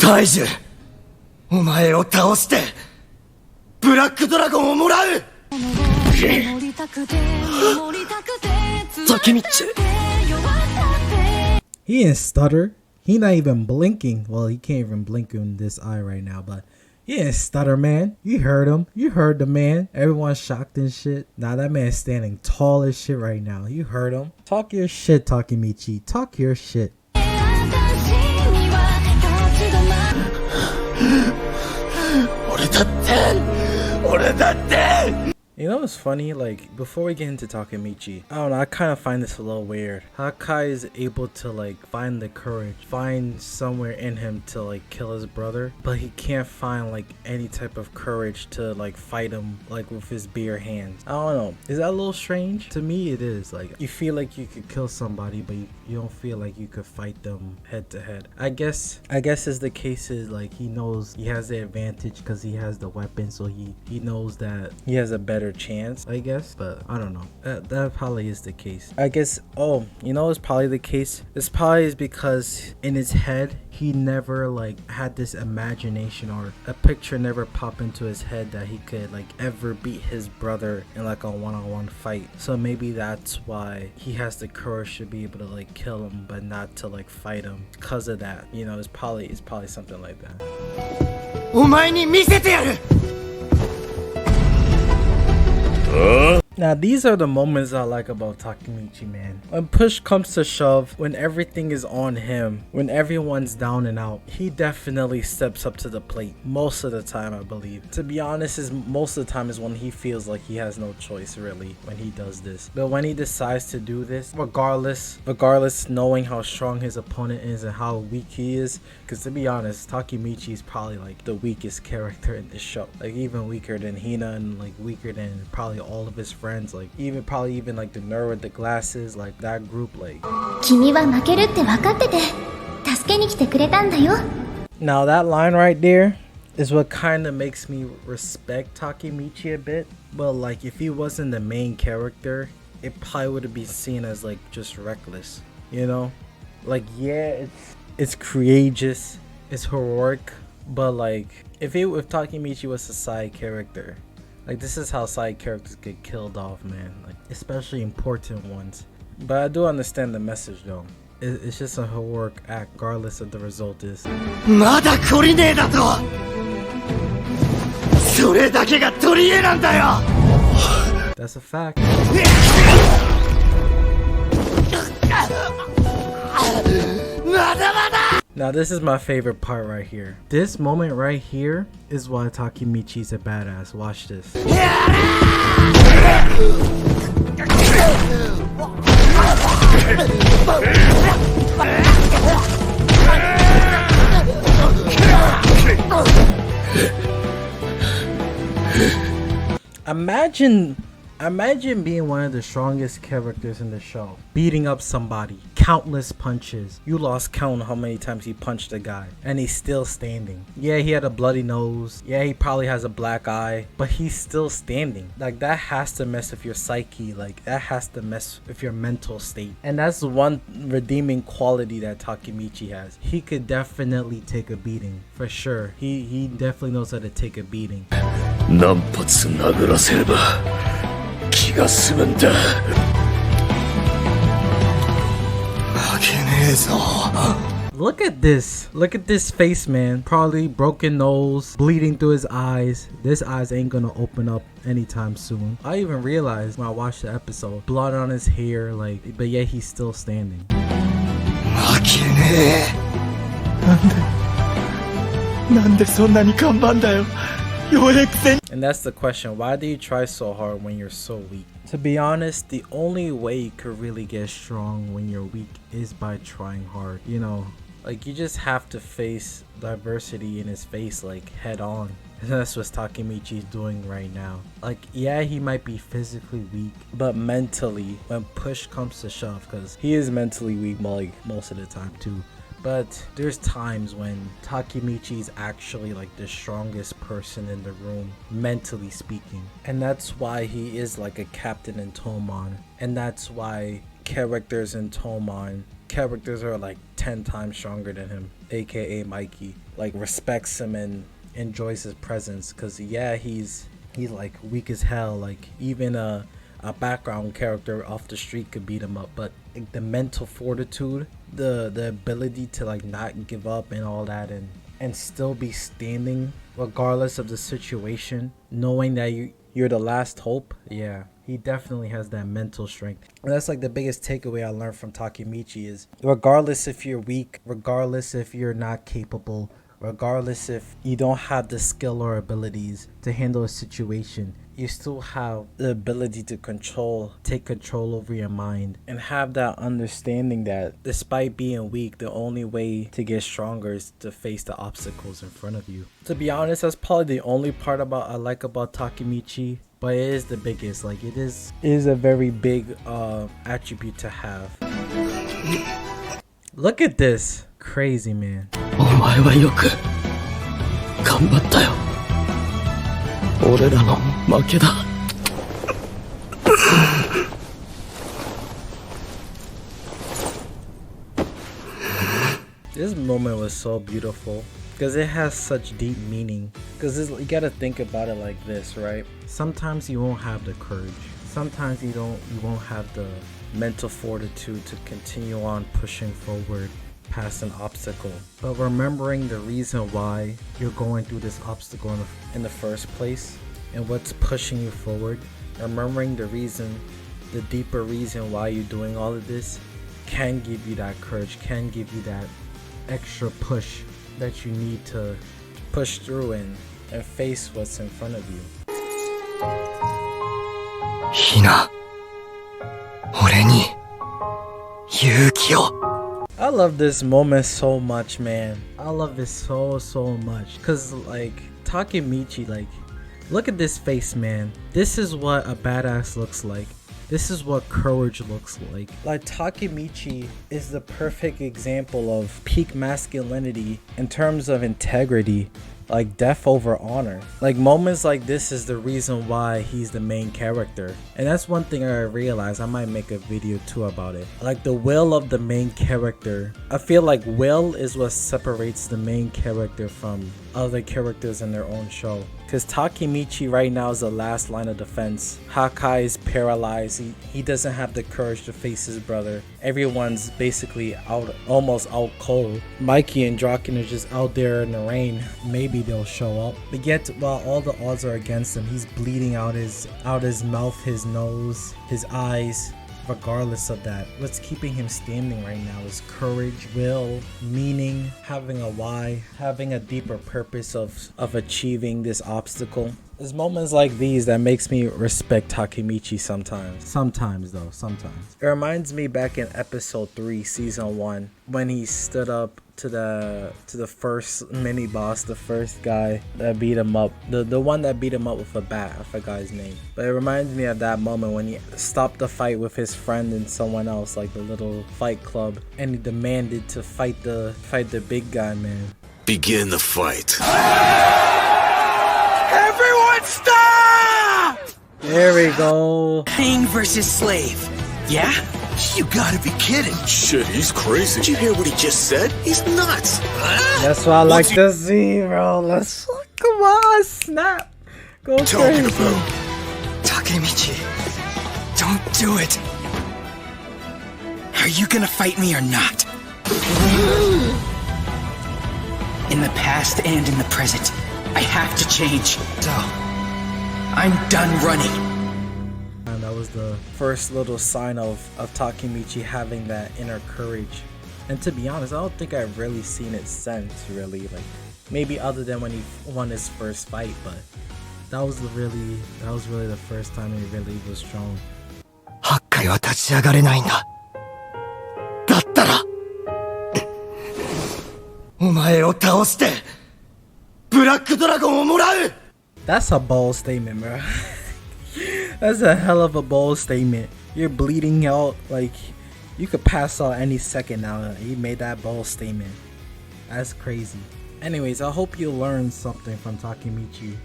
大樹、お前を倒してブラックドラゴンをもらう。Takemichi. He didn't stutter. He not even blinking. Well, he can't even blink in this eye right now, but he didn't stutter, man. You heard him. You heard the man. Everyone's shocked and shit. Nah, that man's standing tall as shit right now. You heard him. Talk your shit, Takemichi. Talk your shit. You know what's funny? Like, before we get into Takemichi, I don't know, I kind of find this a little weird. How Kai is able to, like, find the courage, find somewhere in him to, like, kill his brother, but he can't find, like, any type of courage to, like, fight him, like, with his bare hands. I don't know. Is that a little strange? To me, it is. Like, you feel like you could kill somebody, but you don't feel like you could fight them head to head. I guess as the case is, like, he knows he has the advantage because he has the weapon, so he knows that he has a better chance, I guess, but I don't know. That probably is the case. I guess, oh, you know, it's probably the case. It's probably is because in his head, he never, like, had this imagination, or a picture never popped into his head that he could, like, ever beat his brother in, like, a one-on-one fight. So maybe that's why he has the courage to be able to, like, kill him, but not to, like, fight him because of that. You know, it's probably something like that. お前に見せてやる。Now, these are the moments I like about Takemichi, man. When push comes to shove, when everything is on him, when everyone's down and out, he definitely steps up to the plate. Most of the time, I believe. To be honest, most of the time is when he feels like he has no choice, really, when he does this. But when he decides to do this, regardless knowing how strong his opponent is and how weak he is, because to be honest, Takemichi is probably, like, the weakest character in this show. Like, even weaker than Hina, and, like, weaker than probably all of his friends, like probably even like the nerd with the glasses, like that group, like. Now that line right there is what kind of makes me respect Takemichi a bit. But like, if he wasn't the main character, it probably would be seen as like just reckless, you know? Like, yeah, it's courageous, it's heroic, but like if Takemichi was a side character, like, this is how side characters get killed off, man. Like, especially important ones. But I do understand the message, though. It's just a heroic act, regardless of the result is. That's a fact. Now this is my favorite part right here. This moment right here is why Takemichi's a badass. Watch this. Imagine being one of the strongest characters in the show, beating up somebody, countless punches. You lost count how many times he punched a guy, and he's still standing. Yeah, he had a bloody nose. Yeah, he probably has a black eye, but he's still standing. Like, that has to mess with your psyche. Like, that has to mess with your mental state. And that's one redeeming quality that Takemichi has. He could definitely take a beating, for sure. He definitely knows how to take a beating. Look at this face, man. Probably broken nose, bleeding through his eyes. This eyes ain't gonna open up anytime soon. I even realized when I watched the episode, blood on his hair, like, but yet he's still standing. And that's the question. Why do you try so hard when you're so weak? To be honest, the only way you could really get strong when you're weak is by trying hard. You know, like, you just have to face diversity in his face, like, head on. And that's what Takemichi's doing right now. Like, yeah, he might be physically weak, but mentally, when push comes to shove, because he is mentally weak, like, most of the time too. But there's times when Takemichi is actually like the strongest person in the room, mentally speaking. And that's why he is like a captain in Tomon. And that's why characters in Tomon characters are like 10 times stronger than him, aka Mikey, like respects him and enjoys his presence. Cause yeah, he's like weak as hell. Like even a background character off the street could beat him up, but like, the mental fortitude, the ability to like not give up and all that, and still be standing regardless of the situation, knowing that you're the last hope. Yeah, he definitely has that mental strength. And that's like the biggest takeaway I learned from Takemichi is regardless if you're weak, regardless if you're not capable, regardless if you don't have the skill or abilities to handle a situation, you still have the ability to take control over your mind and have that understanding that despite being weak, the only way to get stronger is to face the obstacles in front of you. To be honest, that's probably the only part I like about Takemichi, but it is the biggest. Like it is a very big attribute to have. Look at this. Crazy, man. お前はよく頑張ったよ。俺らの負けだ。This moment was so beautiful because it has such deep meaning. Because you gotta think about it like this, right? Sometimes you won't have the courage. Sometimes you won't have the mental fortitude to continue on pushing forward past an obstacle, but remembering the reason why you're going through this obstacle in the first place and what's pushing you forward, remembering the deeper reason why you're doing all of this can give you that courage, can give you that extra push that you need to push through and face what's in front of you. ひな、俺に勇気を。I love this moment so much, man. I love it so much. Cause like Takemichi, like look at this face, man. This is what a badass looks like. This is what courage looks like. Like Takemichi is the perfect example of peak masculinity in terms of integrity. Like death over honor. Like moments like this is the reason why he's the main character. And that's one thing I realized. I might make a video too about it. Like the will of the main character. I feel like will is what separates the main character from other characters in their own show. Because Takemichi right now is the last line of defense. Hakai is paralyzed. He doesn't have the courage to face his brother. Everyone's basically almost out cold. Mikey and Draken are just out there in the rain. Maybe they'll show up. But yet, while all the odds are against him, he's bleeding out his mouth, his nose, his eyes. Regardless of that, what's keeping him standing right now is courage, will, meaning, having a why, having a deeper purpose of achieving this obstacle. It's moments like these that makes me respect Takemichi sometimes. Sometimes. It reminds me back in episode 3, season 1, when he stood up to the first mini boss, the first guy that beat him up, the one that beat him up with a bat. I forgot his name, but it reminds me of that moment when he stopped the fight with his friend and someone else, like the little fight club, and he demanded to fight the big guy, man. Begin the fight. Everyone stop! There we go. King versus slave. Yeah? You gotta be kidding. Shit, he's crazy. Did you hear what he just said? He's nuts. That's what I like to see, bro. Let's come on, snap. Go Talking crazy. about. Takemichi, don't do it. Are you gonna fight me or not? In the past and in the present, I have to change. So, I'm done running. And that was the first little sign of Takemichi having that inner courage. And to be honest, I don't think I've really seen it since, really. Like, maybe other than when he won his first fight, but that was really the first time he really was strong. 8回は立ち上がれないんだ。だったら、お前を倒して、ブラックドラゴンをもらう。 That's a bold statement, bro. That's a hell of a bold statement. You're bleeding out, like you could pass out any second now. He made that bold statement. That's crazy. Anyways, I hope you learned something from Takemichi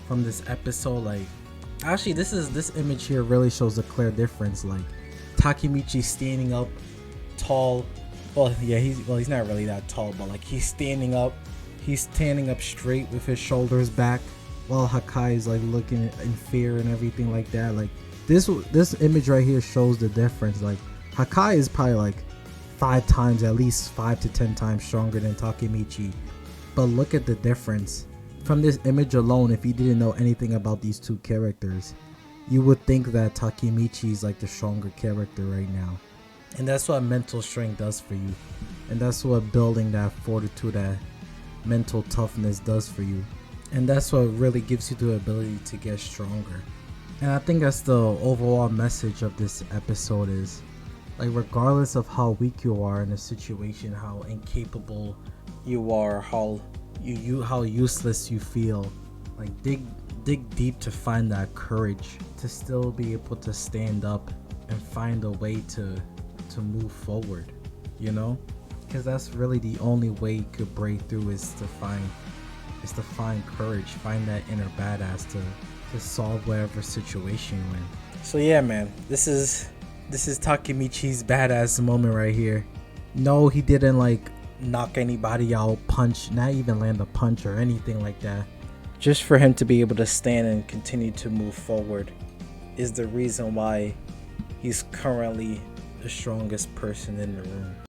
from this episode. Like, actually, this image here really shows a clear difference. Like, Takemichi standing up tall, Well, yeah, he's not really that tall, but like he's standing up straight with his shoulders back, while Hakai is like looking in fear and everything like that. Like this image right here shows the difference. Like Hakai is probably like 5 times, at least 5 to 10 times stronger than Takemichi, but look at the difference. From this image alone, if you didn't know anything about these two characters, you would think that Takemichi is like the stronger character right now. And that's what mental strength does for you. And that's what building that fortitude, that mental toughness does for you. And that's what really gives you the ability to get stronger. And I think that's the overall message of this episode is, like, regardless of how weak you are in a situation, how incapable you are, how useless you feel, like dig deep to find that courage to still be able to stand up and find a way to move forward, you know, because that's really the only way you could break through is to find courage, find that inner badass to solve whatever situation you're in. So yeah, man, this is Takemichi's badass moment right here. No, he didn't like knock anybody out, punch, not even land a punch or anything like that. Just for him to be able to stand and continue to move forward is the reason why he's currently the strongest person in the room.